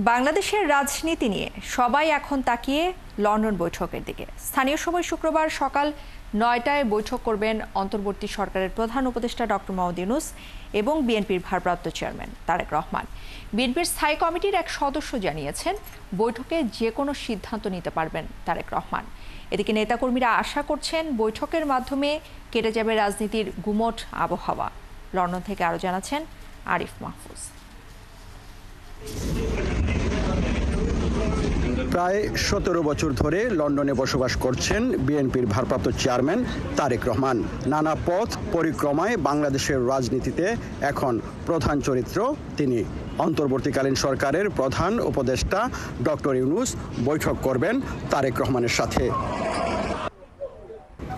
বাংলাদেশের রাজনীতি নিয়ে সবাই এখন তাকিয়ে লন্ডন বৈঠকের দিকে। স্থানীয় সময় শুক্রবার সকাল ৯টায় বৈঠক করবেন অন্তর্বর্তী সরকারের প্রধান উপদেষ্টা ডক্টর মোহাম্মদ ইউনূস এবং বিএনপির ভারপ্রাপ্ত চেয়ারম্যান তারেক রহমান। বিএনপির স্থায়ী কমিটির এক সদস্য জানিয়েছেন, বৈঠকে যে কোনো সিদ্ধান্ত নিতে পারবেন তারেক রহমান। এদিকে নেতাকর্মীরা আশা করছেন বৈঠকের মাধ্যমে কেটে যাবে রাজনীতির গুমোট আবহাওয়া। লন্ডন থেকে আরও জানাচ্ছেন আরিফ মাহফুজ। প্রায় ১৭ বছর ধরে লন্ডনে বসবাস করছেন বিএনপির ভারপ্রাপ্ত চেয়ারম্যান তারেক রহমান। নানা পথ পরিক্রমায় বাংলাদেশের রাজনীতিতে এখন প্রধান চরিত্র তিনি। অন্তর্বর্তীকালীন সরকারের প্রধান উপদেষ্টা ডক্টর ইউনূস বৈঠক করবেন তারেক রহমানের সাথে।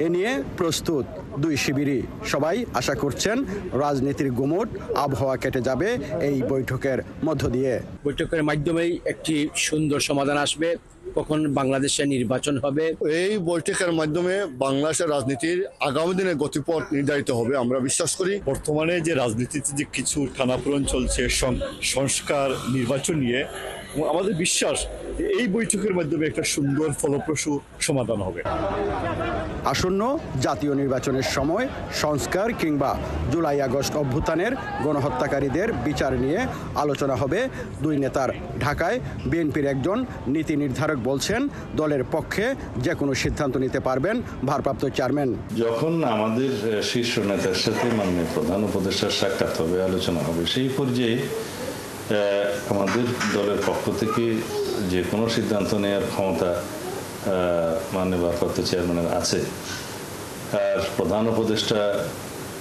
এ নিয়ে প্রস্তুত দুই শিবিরই। সবাই আশা করছেন রাজনীতির গুমোট আবহাওয়া কেটে যাবে এই বৈঠকের মধ্য দিয়ে। বৈঠকের মাধ্যমেই একটি সুন্দর সমাধান আসবে। কখন বাংলাদেশে নির্বাচন হবে, এই বৈঠকের মাধ্যমে বাংলাদেশের রাজনীতির আগামী দিনের গতিপথ নির্ধারিত হবে আমরা বিশ্বাস করি। বর্তমানে যে রাজনীতিতে যে কিছু টানাপোড়েন চলছে সংস্কার নির্বাচন নিয়ে, আমাদের বিশ্বাস এই বৈঠকের মাধ্যমে একটা সুন্দর ফলপ্রসূ সমাধান হবে। আসন্ন জাতীয় নির্বাচনের সময় সংস্কার কিংবা জুলাই আগস্ট অভ্যুত্থানের গণহত্যাকারীদের বিচার নিয়ে আলোচনা হবে দুই নেতার। ঢাকায় বিএনপির একজন নীতি নির্ধারক বলছেন, দলের পক্ষে যে কোনো সিদ্ধান্ত নিতে পারবেন ভারপ্রাপ্ত চেয়ারম্যান। যখন আমাদের শীর্ষ নেতার সাথে মাননীয় প্রধান উপদেষ্টার সাক্ষাৎ হবে, আলোচনা হবে, সেই পর্যায়ে আমাদের দলের পক্ষ থেকে যে কোনো সিদ্ধান্ত নেওয়ার ক্ষমতা মাননীয় ভারপ্রাপ্ত চেয়ারম্যানের আছে। আর প্রধান উপদেষ্টা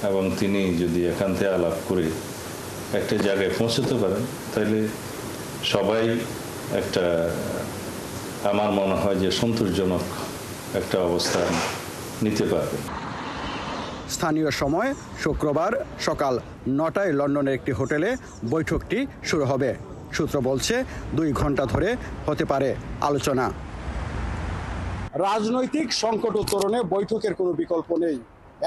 এবং তিনি যদি একান্তে আলাপ করে একটা জায়গায় পৌঁছতে পারেন, তাহলে সবাই একটা, আমার মনে হয় যে সন্তোষজনক একটা অবস্থান নিতে পারবে। স্থানীয় সময় শুক্রবার সকাল ৯টায় লন্ডনের একটি হোটেলে বৈঠকটি শুরু হবে। সূত্র বলছে ২ ঘন্টা ধরে হতে পারে আলোচনা। রাজনৈতিক সংকট উত্তরণে বৈঠকের কোনো বিকল্প নেই।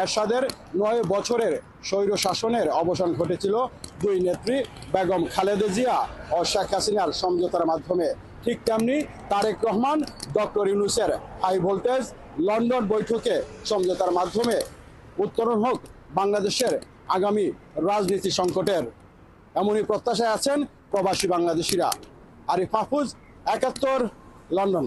এরশাদের ৯ বছরের স্বৈর শাসনের অবসান ঘটেছিল দুই নেত্রী বেগম খালেদা জিয়া ও শেখ হাসিনার সমঝোতার মাধ্যমে। ঠিক তেমনি তারেক রহমান ডক্টর ইউনূসের হাই ভোল্টেজ লন্ডন বৈঠকে সমঝোতার মাধ্যমে উত্তরণ হোক বাংলাদেশের আগামী রাজনীতি সংকটের, এমনই প্রত্যাশায় আছেন প্রবাসী বাংলাদেশিরা। আরিফ মাহফুজ, ৭১, লন্ডন।